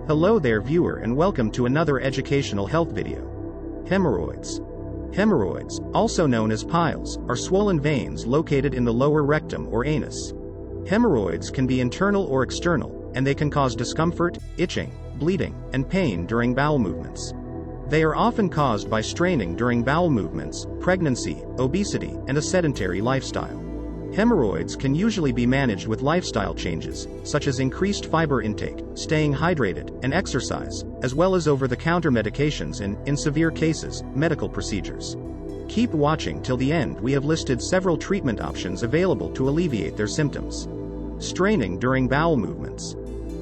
Hello there viewer, and welcome to another educational health video. Hemorrhoids. Hemorrhoids, also known as piles, are swollen veins located in the lower rectum or anus. Hemorrhoids can be internal or external, and they can cause discomfort, itching, bleeding, and pain during bowel movements. They are often caused by straining during bowel movements, pregnancy, obesity, and a sedentary lifestyle. Hemorrhoids can usually be managed with lifestyle changes, such as increased fiber intake, staying hydrated, and exercise, as well as over-the-counter medications and, in severe cases, medical procedures. Keep watching till the end. We have listed several treatment options available to alleviate their symptoms. Straining during bowel movements.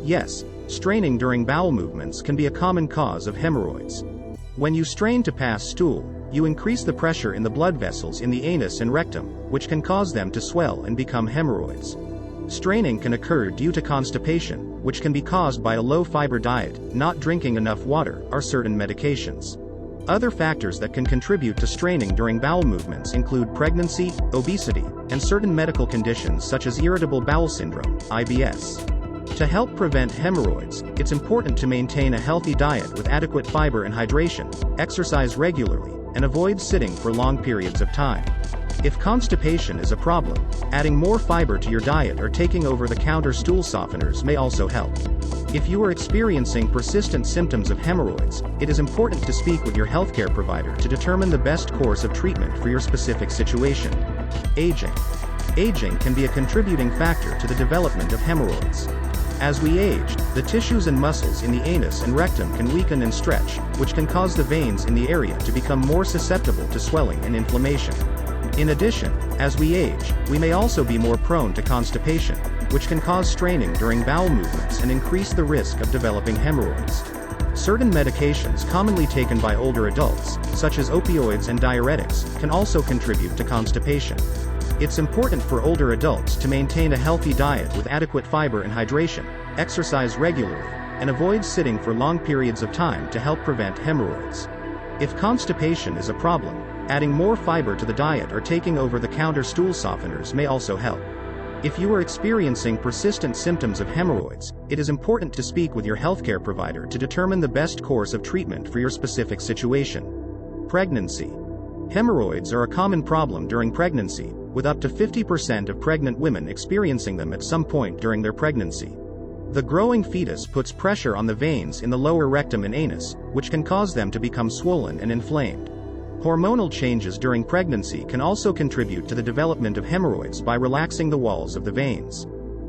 Yes, straining during bowel movements can be a common cause of hemorrhoids. When you strain to pass stool, you increase the pressure in the blood vessels in the anus and rectum, which can cause them to swell and become hemorrhoids. Straining can occur due to constipation, which can be caused by a low-fiber diet, not drinking enough water, or certain medications. Other factors that can contribute to straining during bowel movements include pregnancy, obesity, and certain medical conditions such as irritable bowel syndrome, IBS. To help prevent hemorrhoids, it's important to maintain a healthy diet with adequate fiber and hydration, exercise regularly, and avoid sitting for long periods of time. If constipation is a problem, adding more fiber to your diet or taking over-the-counter stool softeners may also help. If you are experiencing persistent symptoms of hemorrhoids, it is important to speak with your healthcare provider to determine the best course of treatment for your specific situation. Aging. Aging can be a contributing factor to the development of hemorrhoids. As we age, the tissues and muscles in the anus and rectum can weaken and stretch, which can cause the veins in the area to become more susceptible to swelling and inflammation. In addition, as we age, we may also be more prone to constipation, which can cause straining during bowel movements and increase the risk of developing hemorrhoids. Certain medications commonly taken by older adults, such as opioids and diuretics, can also contribute to constipation. It's important for older adults to maintain a healthy diet with adequate fiber and hydration, exercise regularly, and avoid sitting for long periods of time to help prevent hemorrhoids. If constipation is a problem, adding more fiber to the diet or taking over-the-counter stool softeners may also help. If you are experiencing persistent symptoms of hemorrhoids, it is important to speak with your healthcare provider to determine the best course of treatment for your specific situation. Pregnancy. Hemorrhoids are a common problem during pregnancy, with up to 50% of pregnant women experiencing them at some point during their pregnancy. The growing fetus puts pressure on the veins in the lower rectum and anus, which can cause them to become swollen and inflamed. Hormonal changes during pregnancy can also contribute to the development of hemorrhoids by relaxing the walls of the veins.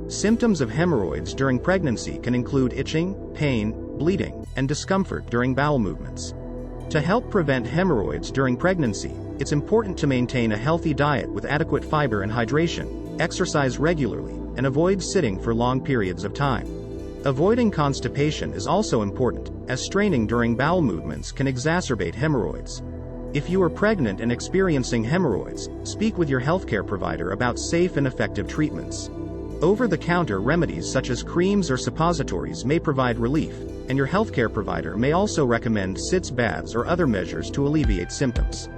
Symptoms of hemorrhoids during pregnancy can include itching, pain, bleeding, and discomfort during bowel movements. To help prevent hemorrhoids during pregnancy, it's important to maintain a healthy diet with adequate fiber and hydration, exercise regularly, and avoid sitting for long periods of time. Avoiding constipation is also important, as straining during bowel movements can exacerbate hemorrhoids. If you are pregnant and experiencing hemorrhoids, speak with your healthcare provider about safe and effective treatments. Over-the-counter remedies such as creams or suppositories may provide relief, and your healthcare provider may also recommend sitz baths or other measures to alleviate symptoms.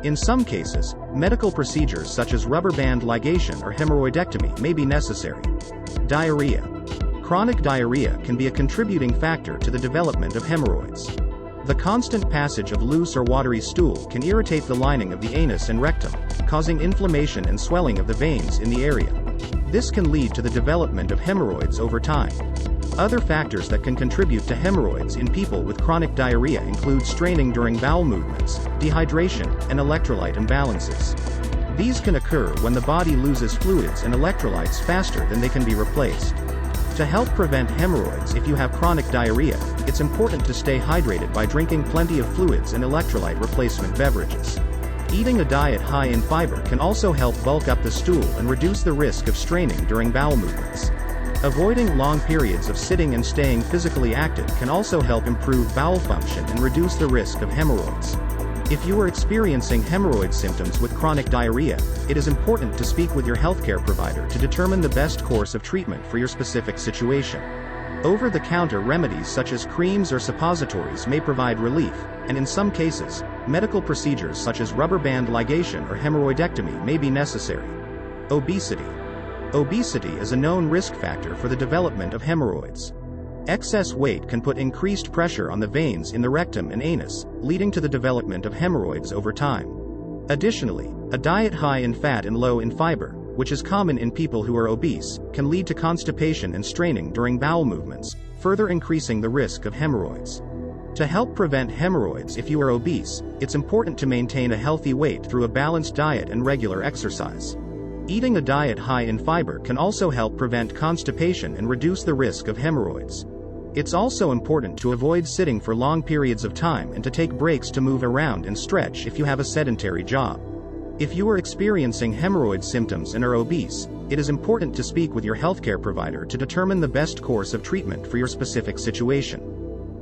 In some cases, medical procedures such as rubber band ligation or hemorrhoidectomy may be necessary. Diarrhea. Chronic diarrhea can be a contributing factor to the development of hemorrhoids. The constant passage of loose or watery stool can irritate the lining of the anus and rectum, causing inflammation and swelling of the veins in the area. This can lead to the development of hemorrhoids over time. Other factors that can contribute to hemorrhoids in people with chronic diarrhea include straining during bowel movements, dehydration, and electrolyte imbalances. These can occur when the body loses fluids and electrolytes faster than they can be replaced. To help prevent hemorrhoids if you have chronic diarrhea, it's important to stay hydrated by drinking plenty of fluids and electrolyte replacement beverages. Eating a diet high in fiber can also help bulk up the stool and reduce the risk of straining during bowel movements. Avoiding long periods of sitting and staying physically active can also help improve bowel function and reduce the risk of hemorrhoids. If you are experiencing hemorrhoid symptoms with chronic diarrhea, it is important to speak with your healthcare provider to determine the best course of treatment for your specific situation. Over-the-counter remedies such as creams or suppositories may provide relief, and in some cases, medical procedures such as rubber band ligation or hemorrhoidectomy may be necessary. Obesity. Obesity is a known risk factor for the development of hemorrhoids. Excess weight can put increased pressure on the veins in the rectum and anus, leading to the development of hemorrhoids over time. Additionally, a diet high in fat and low in fiber, which is common in people who are obese, can lead to constipation and straining during bowel movements, further increasing the risk of hemorrhoids. To help prevent hemorrhoids if you are obese, it's important to maintain a healthy weight through a balanced diet and regular exercise. Eating a diet high in fiber can also help prevent constipation and reduce the risk of hemorrhoids. It's also important to avoid sitting for long periods of time and to take breaks to move around and stretch if you have a sedentary job. If you are experiencing hemorrhoid symptoms and are obese, it is important to speak with your healthcare provider to determine the best course of treatment for your specific situation.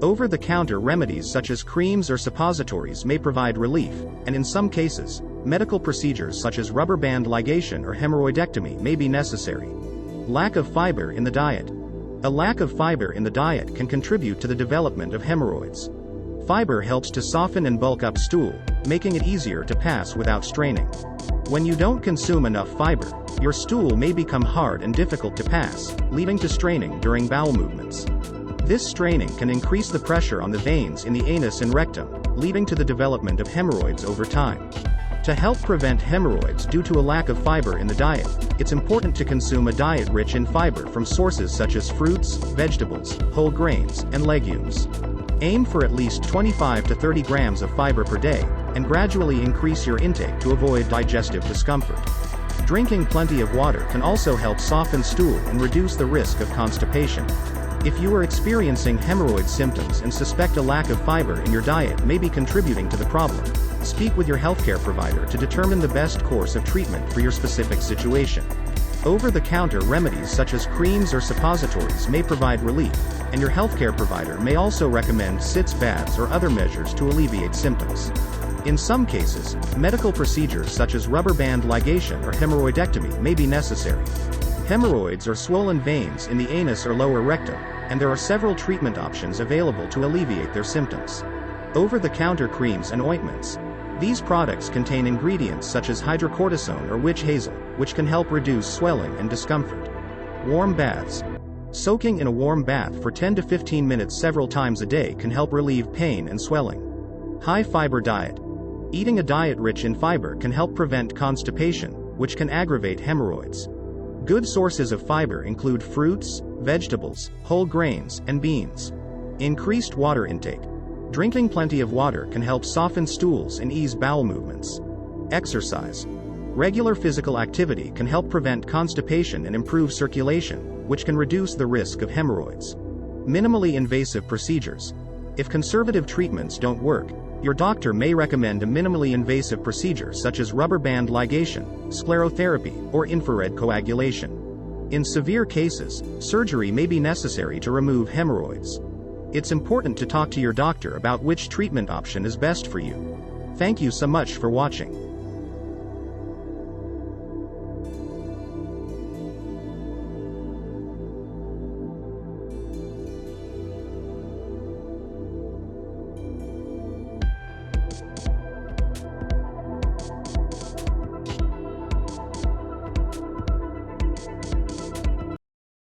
Over-the-counter remedies such as creams or suppositories may provide relief, and in some cases, medical procedures such as rubber band ligation or hemorrhoidectomy may be necessary. Lack of fiber in the diet. A lack of fiber in the diet can contribute to the development of hemorrhoids. Fiber helps to soften and bulk up stool, making it easier to pass without straining. When you don't consume enough fiber, your stool may become hard and difficult to pass, leading to straining during bowel movements. This straining can increase the pressure on the veins in the anus and rectum, leading to the development of hemorrhoids over time. To help prevent hemorrhoids due to a lack of fiber in the diet, it's important to consume a diet rich in fiber from sources such as fruits, vegetables, whole grains, and legumes. Aim for at least 25 to 30 grams of fiber per day, and gradually increase your intake to avoid digestive discomfort. Drinking plenty of water can also help soften stool and reduce the risk of constipation. If you are experiencing hemorrhoid symptoms and suspect a lack of fiber in your diet may be contributing to the problem, speak with your healthcare provider to determine the best course of treatment for your specific situation. Over-the-counter remedies such as creams or suppositories may provide relief, and your healthcare provider may also recommend sitz baths or other measures to alleviate symptoms. In some cases, medical procedures such as rubber band ligation or hemorrhoidectomy may be necessary. Hemorrhoids are swollen veins in the anus or lower rectum, and there are several treatment options available to alleviate their symptoms. Over-the-counter creams and ointments. These products contain ingredients such as hydrocortisone or witch hazel, which can help reduce swelling and discomfort. Warm baths. Soaking in a warm bath for 10 to 15 minutes several times a day can help relieve pain and swelling. High-fiber diet. Eating a diet rich in fiber can help prevent constipation, which can aggravate hemorrhoids. Good sources of fiber include fruits, vegetables, whole grains, and beans. Increased water intake. Drinking plenty of water can help soften stools and ease bowel movements. Exercise. Regular physical activity can help prevent constipation and improve circulation, which can reduce the risk of hemorrhoids. Minimally invasive procedures. If conservative treatments don't work, your doctor may recommend a minimally invasive procedure such as rubber band ligation, sclerotherapy, or infrared coagulation. In severe cases, surgery may be necessary to remove hemorrhoids. It's important to talk to your doctor about which treatment option is best for you. Thank you so much for watching.